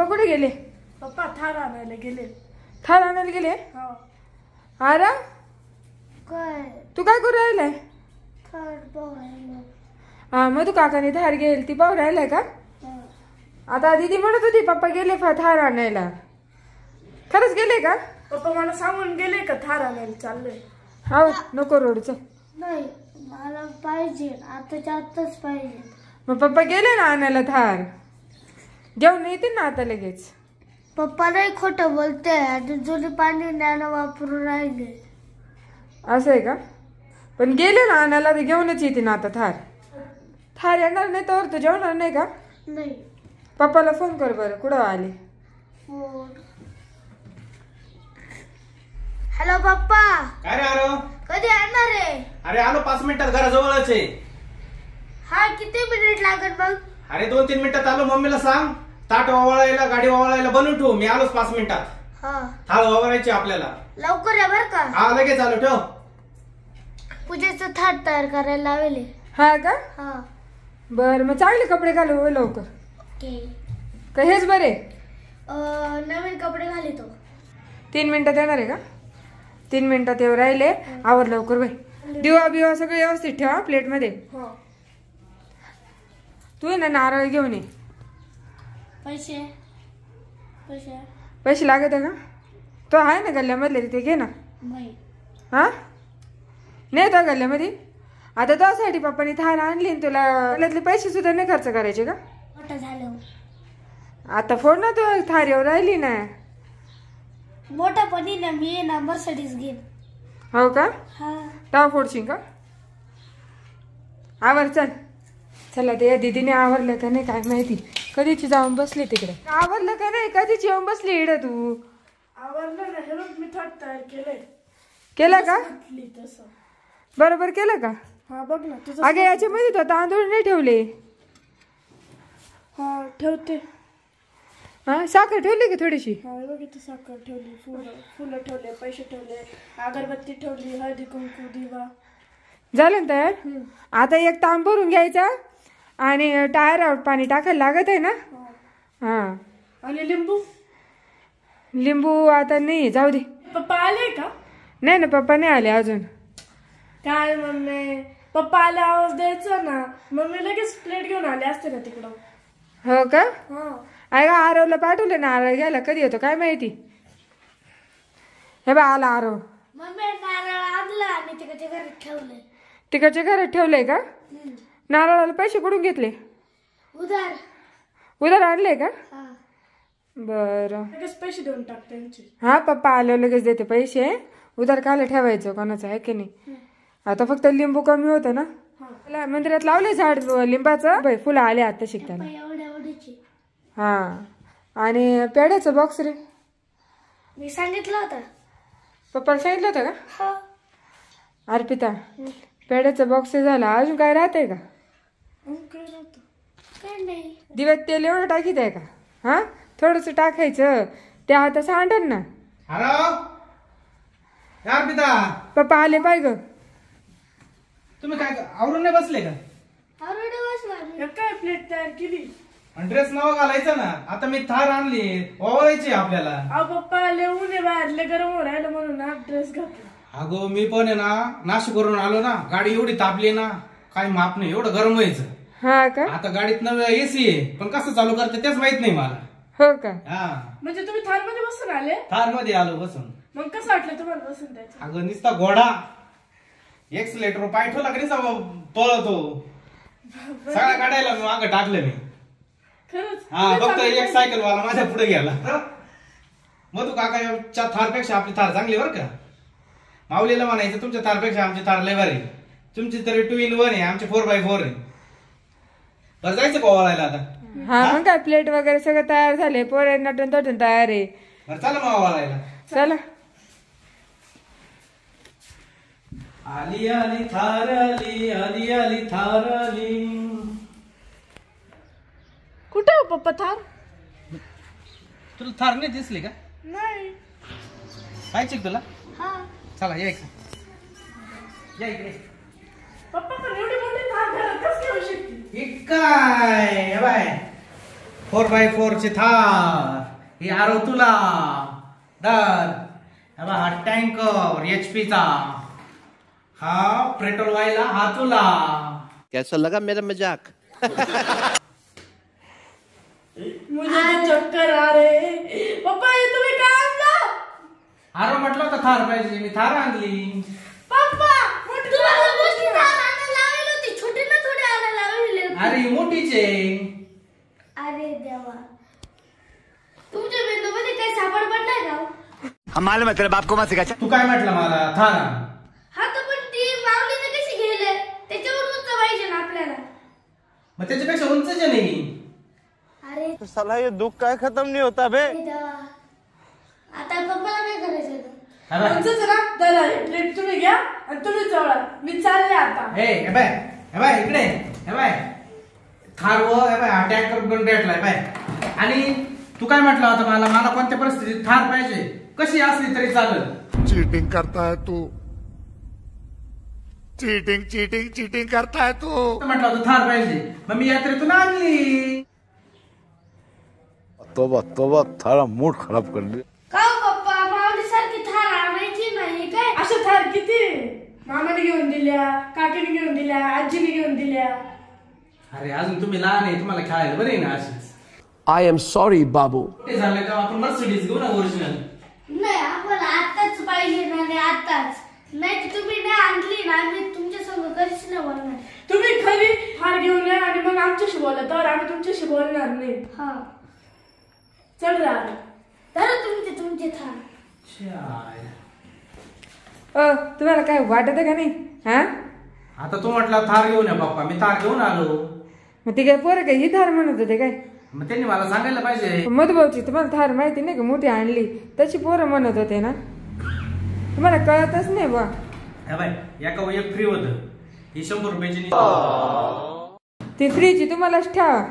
कुठे गेले? पप्पा थार आणायला गेले. थार आणायला गेले? हो. अरे काय तू काय करू राहिलाय? थार बघायला. हा मग तू काकाने थार घेईल ती पाहू राहिलाय का? आता दीदी म्हणत होती पप्पा गेले थार आणायला. खरंच गेले का? पप्पा मला सांगून गेले का थार आणायला चाललोय. हो नको रोडचं. नाही मला पाहिजे आताच्या आताच पाहिजे. मग पप्पा गेले ना आणायला थार. घेऊन येतील ना आता लगेच. पप्पा नाही खोटं बोलते. आणि जुनी पाणी न्यानं वापरून राहिले. असं आहे का? पण गेले ना आणायला ते घेऊनच येते ना आता थार. थार येणार नाही तर तू जेवणार नाही का? नाही. पप्पाला फोन कर बरं कुठं आले. हॅलो पप्पा. काय रे आरो? कधी येणार आहे? अरे आलो 5 मिनिटात घराजवळच आहे. हा किती मिनिट लागेल मग? अरे 2-3 मिनिटात आलो. मम्मीला सांग ताट वावळायला गाडी वावळायला बनवून ठेवू. मी आलोच 5 मिनिटात. हा थाळ वावरायची आपल्याला. लवकर या बर का. हा लगेच आलो ठेव. पूजेचं थाट तयार करायला लावले. हा का? हा. बर मग चांगले कपडे घालू हो लवकर. ओके. का हेच बरे? नवीन कपडे घालितो. 3 मिनिटात येणार आहे का? 3 मिनिटात येऊ राहिले. आवर लवकर बाई. दिवा बिवा सगळं व्यवस्थित ठेवा प्लेट मध्ये. हो. तू आहे ना नारळ घेऊन ये. पैसे पैसे पैसे लागत आहे का? तो आहे ना गल्ल्यामधले तिथे घे ना. नाही. हा नाही तो गल्ल्यामध्ये. आता त्यासाठी पप्पानी थार आणली तुला गल्ल्यातले पैसे सुद्धा नाही खर्च करायचे का? मोठं झालं. आता फोड ना तू थार येऊ राहिली ना. मोठा पण ना मी ना मर्सिडीज घेईन. हो का? हा. तेव्हा फोडशील का? आवर चल. चला ते या दीदीने आवरलं का नाही काय माहिती. कधीची जाऊन बसली तिकडे. आवरलं का नाही? कधीची येऊन बसली इकडे तू. आवरलं ना. हे मी थाट तयार केलंय. केलं का? तसं बरोबर केलं का? हा बघ ना तुझं. अगे याच्यामध्ये तो तांदूळ नाही ठेवले. हा ठेवते. हा साखर ठेवली की थोडीशी? हा बघ इथे साखर ठेवली. फुलं ठेवले. पैसे ठेवले. अगरबत्ती ठेवली. हळदी कुंकू दिवा. झालं ना तयार? आता एक तांब भरून घ्यायचा आणि टायरावर पाणी टाकायला लागत आहे ना. हा आणि लिंबू. लिंबू आता नाही जाऊ दे. पप्पा आले का? नाही ना पप्पा नाही आले अजून. काय मम्मी पप्पा आले आवाज द्यायचा ना. मम्मी लगेच प्लेट घेऊन आले असते ना तिकडं. हो का? हा. अगं आरवला पाठवलं ना. आरव घ्यायला कधी येतो काय माहिती. हे बा आला आरव. मम्मी नारळ आणला आणि तिकडच्या घरात ठेवलंय. तिकडच्या घरात ठेवलंय का? नारळाला पैसे कुठून घेतले? उधार. उधार आणले का? हा. बरं. लगेच पैसे देऊन टाक त्यांचे. हा पप्पा आल्यावर लगेच देते पैसे. उधार खायला ठेवायचं कोणाचं आहे की नाही. आता फक्त लिंबू कमी होतं ना. मला मंदिरात लावले झाड लिंबाचं. फुलं आले आता शिकताना. एवढ्याची. हा आणि पेड्याचं बॉक्स रे. मी सांगितलं होतं. पप्पाला सांगितलं होतं का? हा. अर्पिता पेड्याचं बॉक्स झाला. अजून काय राहतंय का? काय नाही. दिव्यात तेल एवढं टाकीत आहे का? हा थोडस टाकायचं. ते आता सांडन ना. हॅलो अर्पिता. पप्पा आले पाय ग. तुम्ही काय आवरून नाही बसले का? काय प्लेट तयार केली. ड्रेस नवा घालायचा ना. आता मी थार आणली वावरायची आपल्याला. अहो पप्पा लिहून बाहेरले गरम हो राहिलं म्हणून ना ड्रेस घातला. अगो मी पण आहे ना नाशिकवरून आलो ना. गाडी एवढी तापली ना काही माप नाही. एवढं गरम व्हायचं. हा का? आता गाडीत नवी एसी आहे पण कसं चालू करते तेच माहित नाही मला. हो का? हा म्हणजे तुम्ही थार मध्ये बसून आले. थार मध्ये आलो बसून. मग कसं वाटलं तुम्हाला बसून त्याचं? अगं नुसता घोडा एक्सलेटर पाय ठेवला की नुसता पळतो. सगळ्या गाड्याला मागं टाकलं मी. खरंच. हा फक्त एक सायकल वाला माझ्या पुढे गेला. मग तू काकाच्या थारपेक्षा आपली थार चांगली बरं का. माऊलीला म्हणायचं तुमच्या थारपेक्षा आमची थार लय भारी. तुमची तरी 2-in-1 आहे. आमची 4x4 आहे. बरं जायचं का वाळायला आता? हा मग काय प्लेट वगैरे सगळं तयार झाले. पोरे नटून तटून तयार आहे. बरं चला मग वाळायला. चला. आली आली थार आली आली आली थार आली. कुठे हो पप्पा थार? तुला थार नाही दिसली का? नाही. पाहिजे तुला? हा. चला या इकडे. पप्पा पण एवढी मोठी थार घरात कसं घेऊ शकते? काय बाय 4x4 ची थार ही आरव तुला दर. हा टँकर HP चा, हा पेट्रोल व्हायला हा तुला. कैसा लगा मेरा मजाक? मुझे तो चक्कर आ रहे. पप्पा हे तुम्ही काय आणलं? आरव म्हटलं होतं थार पाहिजे, मी थार आणली. पप्पा तुम्हाला मोठी थार आणायला लावली होती, छोटी ना थोडी आणायला लावली होती. अरे ही मोठीच आहे. अरे देवा, तुमच्या मेंदूमध्ये काही सापड पडलाय का? हम मालूम है तेरे बाप को मत सिखा. तू काय म्हटलं मला थार आण. हा तर पण ती माऊलीने कशी गेले, त्याच्यावर उंच पाहिजे ना आपल्याला. मग त्याच्यापेक्षा उंचच आहे नाही. अरे साला ये दुख काय खत्म नहीं होता बे. देवा, आता पप्पाला काय करायचं? हा बाय. आमचंच ना त्याला प्लेट तुम्ही घ्या आणि तुम्ही चवळा. मी चालले आता. हे बाय इकडे हे बाय थार व हे बाय हा टँकर पण भेटलाय बाय. आणि तू काय म्हटलं होतं मला कोणत्या परिस्थितीत थार पाहिजे, कशी असली तरी चालेल. चीटिंग करता है तू, चीटिंग चीटिंग चीटिंग करता है तू. म्हटलं होतं थार पाहिजे, मग मी यात्रेतून आणली. तोबा तोबा थारा मूड खराब कर दिया. का हो पप्पा, माऊली सारखी थार आणायची नाही काय? अशा थार किती मामाने घेऊन दिल्या, काकीने घेऊन दिल्या, आजीने घेऊन दिल्या. अरे अजून तुम्ही लहान आहे, तुम्हाला खेळायला बरे आहे ना अशीच. I am sorry, Babu. ते झालं का आपण मर्सिडीज घेऊ ना ओरिजिनल. नाही, आम्हाला आताच पाहिजे ना, नाही आताच. नाही तर तुम्ही नाही आणली ना, मी तुमच्या संग कधीच नाही बोलणार. तुम्ही खरी हार घेऊन या आणि मग आमच्याशी बोला, तर आम्ही तुमच्याशी बोलणार नाही. हा, चल रा. धरा तुमचे थार. तुम्हाला काय वाटत का नाही? हा, आता तू म्हटला थार घेऊन या पप्पा, मी थार घेऊन आलो. मग ती काय पोरं काय ही थार म्हणत होते काय? मग त्यांनी मला सांगायला पाहिजे. मधुभाऊची तुम्हाला थार माहिती नाही का, मोठी आणली तशी पोरं म्हणत होते ना, तुम्हाला कळतच नाही बा. हे बाय एका एक फ्री होतं, ही 100 रुपयाची. ती फ्रीची तुम्हालाच ठेवा.